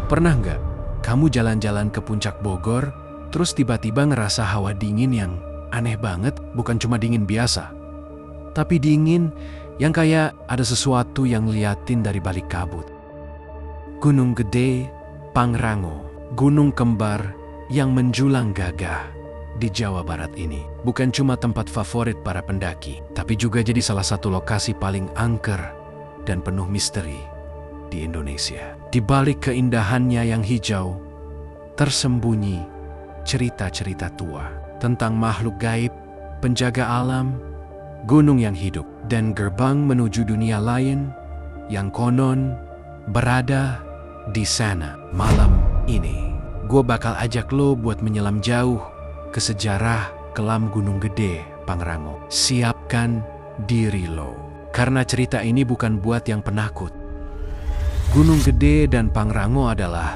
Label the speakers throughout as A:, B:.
A: Pernah nggak kamu jalan-jalan ke puncak Bogor, terus tiba-tiba ngerasa hawa dingin yang aneh banget, bukan cuma dingin biasa, tapi dingin yang kayak ada sesuatu yang liatin dari balik kabut. Gunung Gede, Pangrango, gunung kembar yang menjulang gagah di Jawa Barat ini bukan cuma tempat favorit para pendaki, tapi juga jadi salah satu lokasi paling angker dan penuh misteri di Indonesia. Di balik keindahannya yang hijau, tersembunyi cerita-cerita tua tentang makhluk gaib, penjaga alam, gunung yang hidup, dan gerbang menuju dunia lain yang konon berada di sana. Malam ini, gue bakal ajak lo buat menyelam jauh ke sejarah kelam Gunung Gede, Pangrango. Siapkan diri lo, karena cerita ini bukan buat yang penakut. Gunung Gede dan Pangrango adalah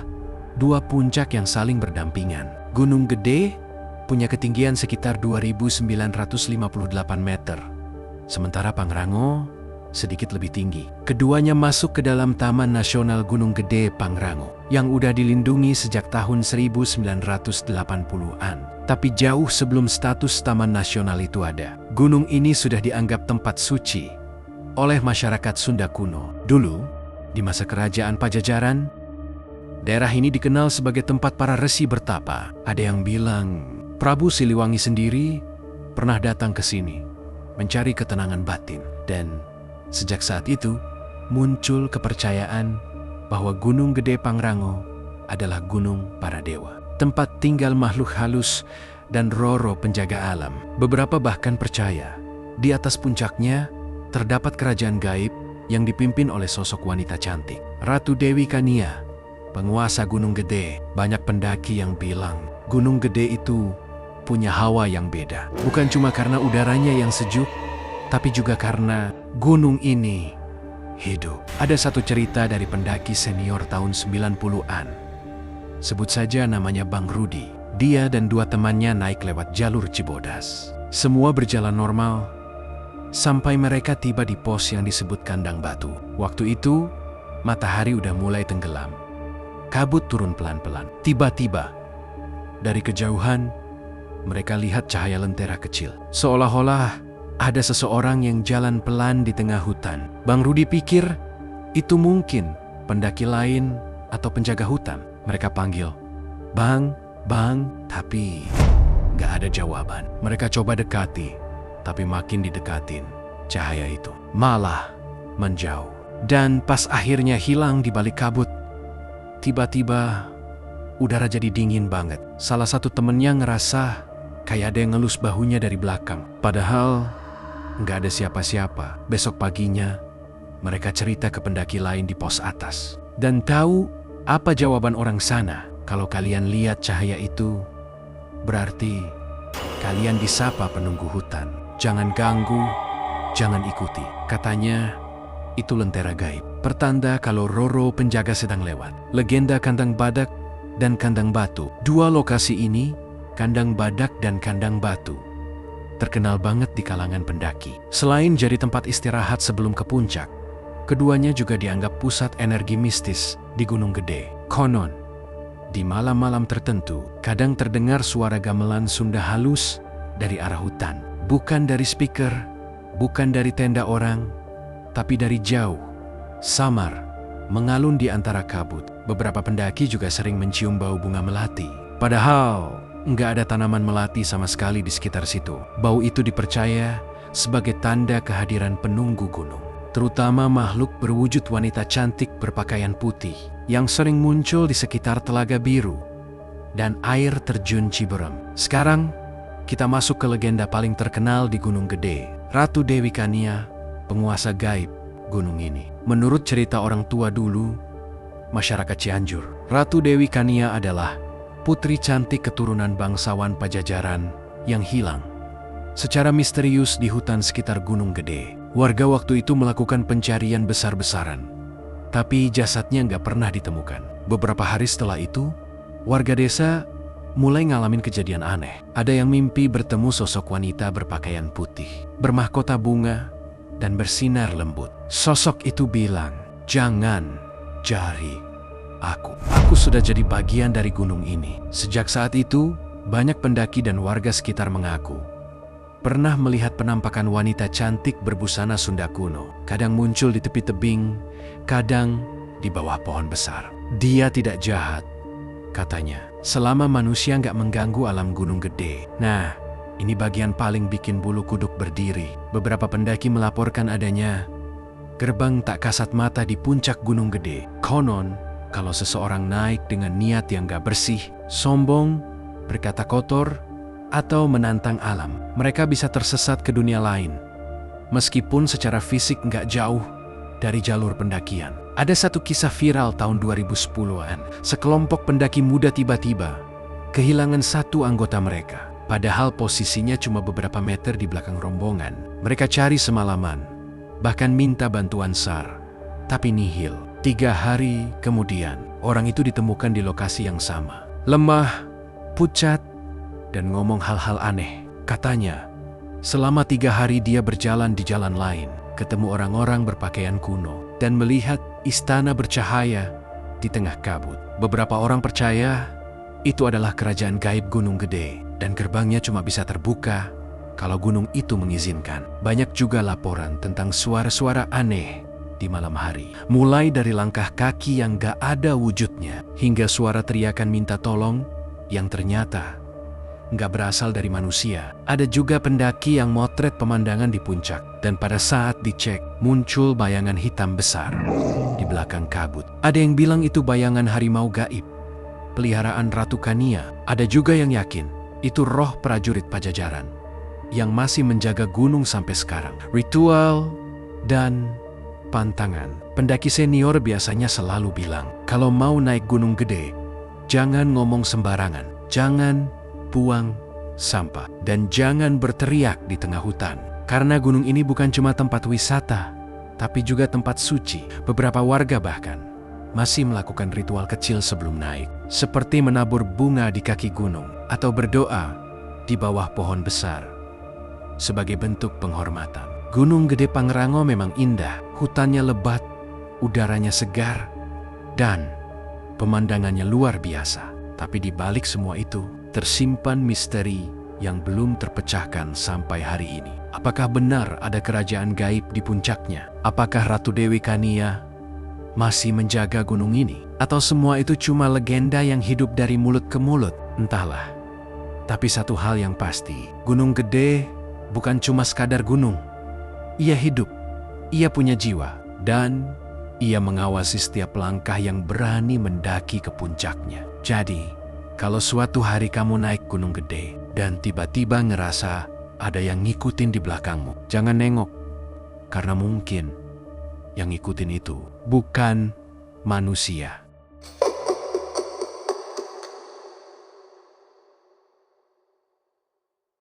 A: dua puncak yang saling berdampingan. Gunung Gede punya ketinggian sekitar 2.958 meter, sementara Pangrango sedikit lebih tinggi. Keduanya masuk ke dalam Taman Nasional Gunung Gede Pangrango yang udah dilindungi sejak tahun 1980-an. Tapi jauh sebelum status Taman Nasional itu ada, gunung ini sudah dianggap tempat suci oleh masyarakat Sunda kuno. Dulu, di masa kerajaan Pajajaran, daerah ini dikenal sebagai tempat para resi bertapa. Ada yang bilang Prabu Siliwangi sendiri pernah datang ke sini mencari ketenangan batin. Dan sejak saat itu muncul kepercayaan bahwa Gunung Gede Pangrango adalah gunung para dewa, tempat tinggal makhluk halus dan roh-roh penjaga alam. Beberapa bahkan percaya di atas puncaknya terdapat kerajaan gaib yang dipimpin oleh sosok wanita cantik, Ratu Dewi Kania, penguasa Gunung Gede. Banyak pendaki yang bilang Gunung Gede itu punya hawa yang beda. Bukan cuma karena udaranya yang sejuk, tapi juga karena gunung ini hidup. Ada satu cerita dari pendaki senior tahun 90-an. Sebut saja namanya Bang Rudi. Dia dan dua temannya naik lewat jalur Cibodas. Semua berjalan normal sampai mereka tiba di pos yang disebut Kandang Batu. Waktu itu, matahari udah mulai tenggelam. Kabut turun pelan-pelan. Tiba-tiba, dari kejauhan, mereka lihat cahaya lentera kecil. Seolah-olah ada seseorang yang jalan pelan di tengah hutan. Bang Rudi pikir itu mungkin pendaki lain atau penjaga hutan. Mereka panggil, "Bang, Bang," tapi gak ada jawaban. Mereka coba dekati, tapi makin didekatin, cahaya itu malah menjauh. Dan pas akhirnya hilang di balik kabut, tiba-tiba udara jadi dingin banget. Salah satu temennya ngerasa kayak ada yang ngelus bahunya dari belakang. Padahal nggak ada siapa-siapa. Besok paginya, mereka cerita ke pendaki lain di pos atas. Dan tahu apa jawaban orang sana? Kalau kalian lihat cahaya itu, berarti kalian disapa penunggu hutan. Jangan ganggu, jangan ikuti. Katanya, itu lentera gaib, pertanda kalau Roro penjaga sedang lewat. Legenda Kandang Badak dan Kandang Batu. Dua lokasi ini, Kandang Badak dan Kandang Batu, terkenal banget di kalangan pendaki. Selain jadi tempat istirahat sebelum ke puncak, keduanya juga dianggap pusat energi mistis di Gunung Gede. Konon, di malam-malam tertentu, kadang terdengar suara gamelan Sunda halus dari arah hutan. Bukan dari speaker, bukan dari tenda orang, tapi dari jauh, samar, mengalun di antara kabut. Beberapa pendaki juga sering mencium bau bunga melati. Padahal, nggak ada tanaman melati sama sekali di sekitar situ. Bau itu dipercaya sebagai tanda kehadiran penunggu gunung. Terutama makhluk berwujud wanita cantik berpakaian putih yang sering muncul di sekitar Telaga Biru dan air terjun Ciberem. Sekarang, kita masuk ke legenda paling terkenal di Gunung Gede, Ratu Dewi Kania, penguasa gaib gunung ini. Menurut cerita orang tua dulu, masyarakat Cianjur, Ratu Dewi Kania adalah putri cantik keturunan bangsawan Pajajaran yang hilang secara misterius di hutan sekitar Gunung Gede. Warga waktu itu melakukan pencarian besar-besaran, tapi jasadnya nggak pernah ditemukan. Beberapa hari setelah itu, warga desa mulai ngalamin kejadian aneh. Ada yang mimpi bertemu sosok wanita berpakaian putih, bermahkota bunga, dan bersinar lembut. Sosok itu bilang, "Jangan cari, Aku sudah jadi bagian dari gunung ini. Sejak saat itu, banyak pendaki dan warga sekitar mengaku pernah melihat penampakan wanita cantik berbusana Sunda kuno. Kadang muncul di tepi tebing, kadang di bawah pohon besar. Dia tidak jahat, katanya, selama manusia nggak mengganggu alam Gunung Gede. Nah, ini bagian paling bikin bulu kuduk berdiri. Beberapa pendaki melaporkan adanya gerbang tak kasat mata di puncak Gunung Gede. Konon, kalau seseorang naik dengan niat yang gak bersih, sombong, berkata kotor, atau menantang alam, mereka bisa tersesat ke dunia lain. Meskipun secara fisik gak jauh dari jalur pendakian. Ada satu kisah viral tahun 2010-an. Sekelompok pendaki muda tiba-tiba kehilangan satu anggota mereka. Padahal posisinya cuma beberapa meter di belakang rombongan. Mereka cari semalaman, bahkan minta bantuan SAR, tapi nihil. 3 hari kemudian, orang itu ditemukan di lokasi yang sama. Lemah, pucat, dan ngomong hal-hal aneh. Katanya, selama 3 hari dia berjalan di jalan lain, ketemu orang-orang berpakaian kuno, dan melihat istana bercahaya di tengah kabut. Beberapa orang percaya itu adalah kerajaan gaib Gunung Gede, dan gerbangnya cuma bisa terbuka kalau gunung itu mengizinkan. Banyak juga laporan tentang suara-suara aneh di malam hari. Mulai dari langkah kaki yang gak ada wujudnya, hingga suara teriakan minta tolong yang ternyata gak berasal dari manusia. Ada juga pendaki yang motret pemandangan di puncak, dan pada saat dicek, muncul bayangan hitam besar di belakang kabut. Ada yang bilang itu bayangan harimau gaib, peliharaan Ratu Kania. Ada juga yang yakin itu roh prajurit Pajajaran yang masih menjaga gunung sampai sekarang. Ritual dan pantangan. Pendaki senior biasanya selalu bilang, kalau mau naik Gunung Gede, jangan ngomong sembarangan, jangan buang sampah, dan jangan berteriak di tengah hutan. Karena gunung ini bukan cuma tempat wisata, tapi juga tempat suci. Beberapa warga bahkan masih melakukan ritual kecil sebelum naik, seperti menabur bunga di kaki gunung atau berdoa di bawah pohon besar sebagai bentuk penghormatan. Gunung Gede Pangrango memang indah, hutannya lebat, udaranya segar, dan pemandangannya luar biasa. Tapi di balik semua itu, tersimpan misteri yang belum terpecahkan sampai hari ini. Apakah benar ada kerajaan gaib di puncaknya? Apakah Ratu Dewi Kania masih menjaga gunung ini? Atau semua itu cuma legenda yang hidup dari mulut ke mulut? Entahlah. Tapi satu hal yang pasti, Gunung Gede bukan cuma sekadar gunung. Ia hidup, ia punya jiwa, dan ia mengawasi setiap langkah yang berani mendaki ke puncaknya. Jadi, kalau suatu hari kamu naik Gunung Gede dan tiba-tiba ngerasa ada yang ngikutin di belakangmu, jangan nengok, karena mungkin yang ngikutin itu bukan manusia.